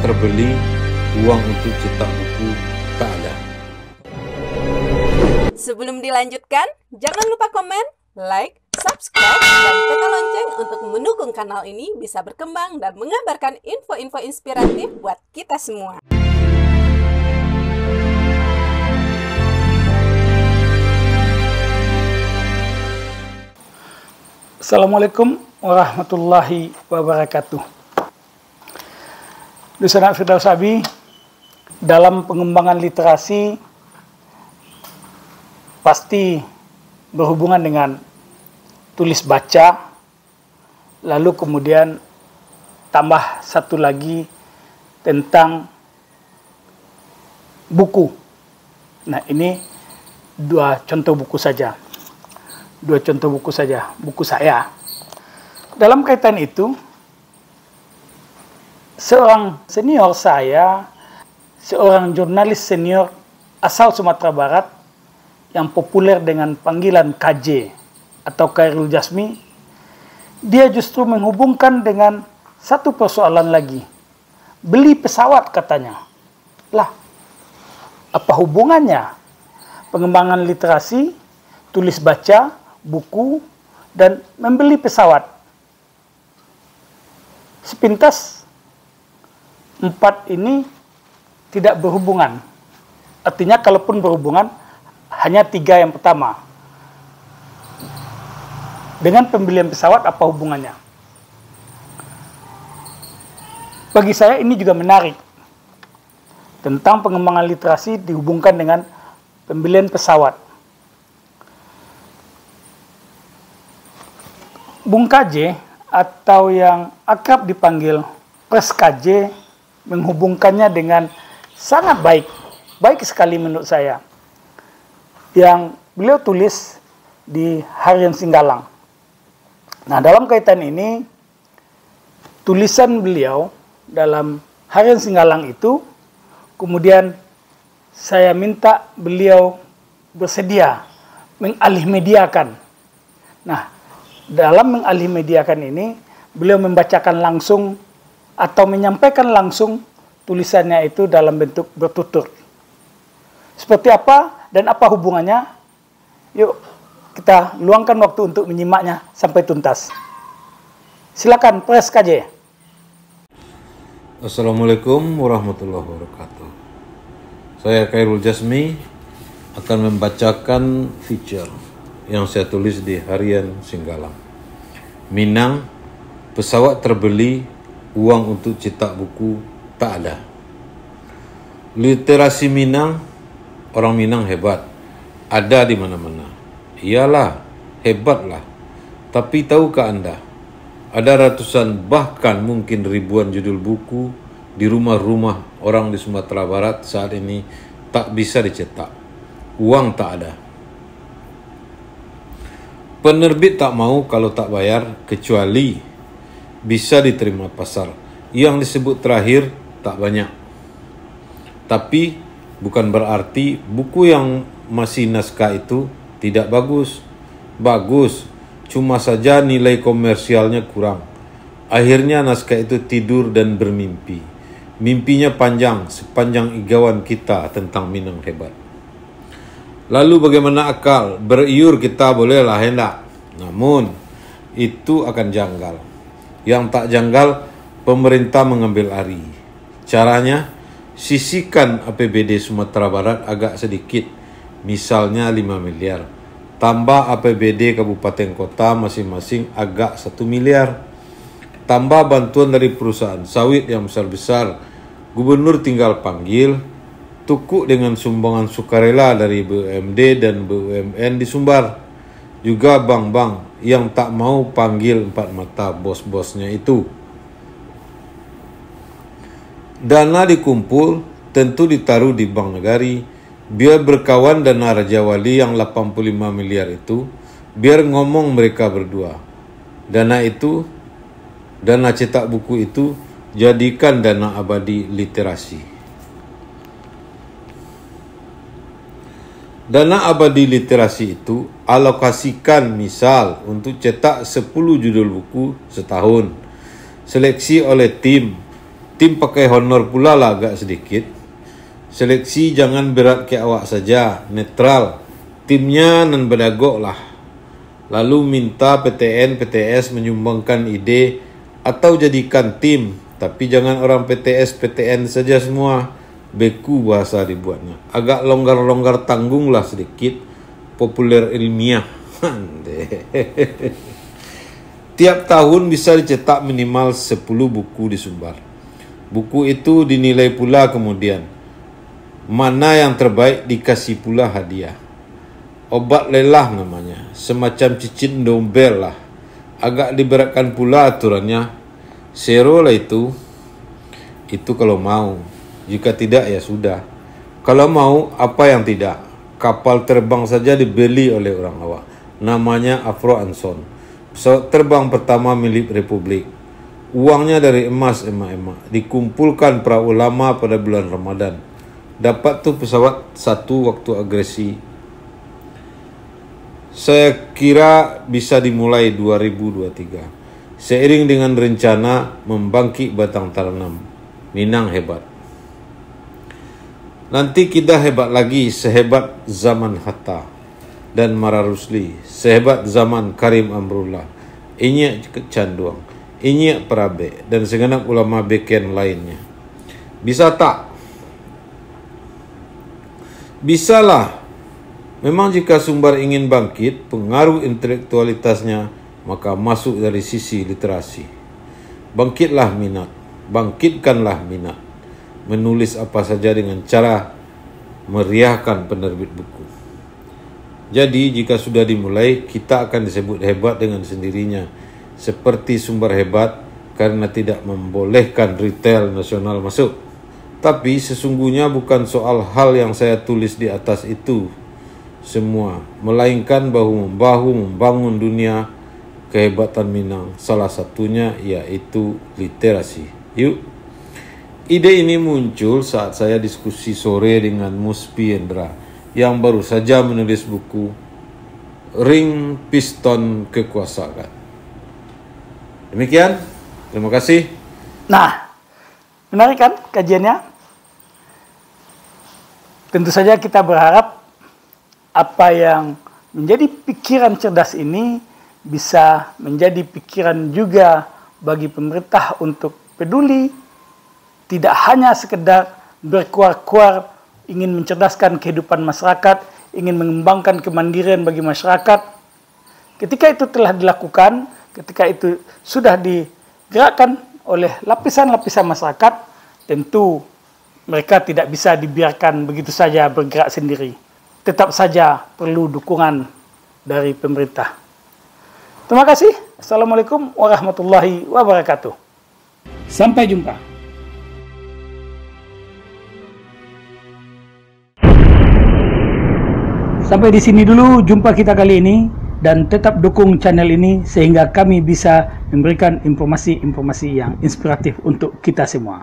terbeli, uang untuk cetak buku tak ada. Sebelum dilanjutkan, jangan lupa komen, like, subscribe, dan tekan lonceng untuk mendukung kanal ini bisa berkembang dan mengabarkan info-info inspiratif buat kita semua. Assalamualaikum warahmatullahi wabarakatuh. Dosen Firdaus Abi, dalam pengembangan literasi pasti berhubungan dengan tulis baca, lalu kemudian tambah satu lagi tentang buku. Nah, ini dua contoh buku saja. Buku saya. Dalam kaitan itu, seorang senior saya, seorang jurnalis senior asal Sumatera Barat yang populer dengan panggilan KJ atau Khairul Jasmi, dia justru menghubungkan dengan satu persoalan lagi. Beli pesawat katanya. Lah, apa hubungannya pengembangan literasi, tulis baca, buku, dan membeli pesawat? Sepintas, empat ini tidak berhubungan. Artinya kalaupun berhubungan, hanya tiga yang pertama. Dengan pembelian pesawat apa hubungannya? Bagi saya ini juga menarik. Tentang pengembangan literasi dihubungkan dengan pembelian pesawat. Bung KJ atau yang akrab dipanggil Pres KJ menghubungkannya dengan sangat baik sekali menurut saya, yang beliau tulis di Harian Singgalang. Nah, dalam kaitan ini, tulisan beliau dalam Harian Singgalang itu, kemudian saya minta beliau bersedia mengalihmediakan. Nah, dalam mengalihmediakan ini, beliau membacakan langsung atau menyampaikan langsung tulisannya itu dalam bentuk bertutur. Seperti apa dan apa hubungannya? Yuk kita luangkan waktu untuk menyimaknya sampai tuntas. Silakan, Pres KJ. Assalamualaikum warahmatullahi wabarakatuh. Saya Khairul Jasmi akan membacakan feature yang saya tulis di Harian Singgalang. Minang, pesawat terbeli, uang untuk cetak buku tak ada. Literasi Minang, orang Minang hebat, ada di mana-mana. Iyalah, hebatlah. Tapi tahukah Anda, ada ratusan bahkan mungkin ribuan judul buku di rumah-rumah orang di Sumatera Barat saat ini tak bisa dicetak. Uang tak ada. Penerbit tak mau kalau tak bayar, kecuali bisa diterima pasar. Yang disebut terakhir tak banyak. Tapi bukan berarti buku yang masih naskah itu tidak bagus. Bagus, cuma saja nilai komersialnya kurang. Akhirnya naskah itu tidur dan bermimpi. Mimpinya panjang, sepanjang igawan kita tentang Minang hebat. Lalu bagaimana akal? Beriur kita bolehlah hendak. Namun itu akan janggal. Yang tak janggal, pemerintah mengambil alih. Caranya, sisihkan APBD Sumatera Barat agak sedikit. Misalnya 5 miliar. Tambah APBD kabupaten kota masing-masing agak 1 miliar. Tambah bantuan dari perusahaan sawit yang besar-besar. Gubernur tinggal panggil. Tukuk dengan sumbangan sukarela dari BUMD dan BUMN disumbar. Juga bank-bank yang tak mau panggil empat mata bos-bosnya itu. Dana dikumpul, tentu ditaruh di bank negari. Biar berkawan dana Raja Wali yang 85 miliar itu, biar ngomong mereka berdua. Dana itu, dana cetak buku itu, jadikan dana abadi literasi. Dana abadi literasi itu alokasikan misal untuk cetak 10 judul buku setahun. Seleksi oleh tim Tim pakai honor pula lah agak sedikit. Seleksi jangan berat ke awak saja, netral. Timnya nan bedagok lah. Lalu minta PTN, PTS menyumbangkan ide atau jadikan tim. Tapi jangan orang PTS, PTN saja semua. Beku bahasa dibuatnya. Agak longgar-longgar tanggung lah sedikit. Populer ilmiah. Tiap tahun bisa dicetak minimal 10 buku di Sumbar. Buku itu dinilai pula kemudian. Mana yang terbaik dikasih pula hadiah. Obat lelah namanya. Semacam cicit dombel lah. Agak diberatkan pula aturannya. Zero lah itu. Itu kalau mau. Jika tidak ya sudah. Kalau mau apa yang tidak. Kapal terbang saja dibeli oleh orang awak. Namanya Afro Anson. Pesawat terbang pertama milik Republik. Uangnya dari emas emak-emak. Dikumpulkan para ulama pada bulan Ramadan. Dapat tuh pesawat satu waktu agresi. Saya kira bisa dimulai 2023. Seiring dengan rencana membangkit batang tanam. Minang hebat. Nanti kita hebat lagi sehebat zaman Hatta dan Mara Rusli. Sehebat zaman Karim Amrullah. Inyak Canduang. Inyak Prabe dan segenap ulama beken lainnya. Bisa tak? Bisalah. Memang jika Sumbar ingin bangkit, pengaruh intelektualitasnya, maka masuk dari sisi literasi. Bangkitlah minat. Bangkitkanlah minat. Menulis apa saja dengan cara meriahkan penerbit buku. Jadi jika sudah dimulai, kita akan disebut hebat dengan sendirinya. Seperti Sumbar hebat karena tidak membolehkan retail nasional masuk. Tapi sesungguhnya bukan soal hal yang saya tulis di atas itu semua, melainkan bahu-membahu membangun dunia kehebatan Minang. Salah satunya yaitu literasi. Yuk. Ide ini muncul saat saya diskusi sore dengan Muspi Endra yang baru saja menulis buku Ring Piston Kekuasaan. Demikian, terima kasih. Nah, menarik kan kajiannya? Tentu saja kita berharap apa yang menjadi pikiran cerdas ini bisa menjadi pikiran juga bagi pemerintah untuk peduli, tidak hanya sekedar berkuar-kuar ingin mencerdaskan kehidupan masyarakat, ingin mengembangkan kemandirian bagi masyarakat. Ketika itu telah dilakukan, ketika itu sudah digerakkan oleh lapisan-lapisan masyarakat, tentu mereka tidak bisa dibiarkan begitu saja bergerak sendiri. Tetap saja perlu dukungan dari pemerintah. Terima kasih. Assalamualaikum warahmatullahi wabarakatuh. Sampai jumpa. Sampai di sini dulu jumpa kita kali ini, dan tetap dukung channel ini sehingga kami bisa memberikan informasi-informasi yang inspiratif untuk kita semua.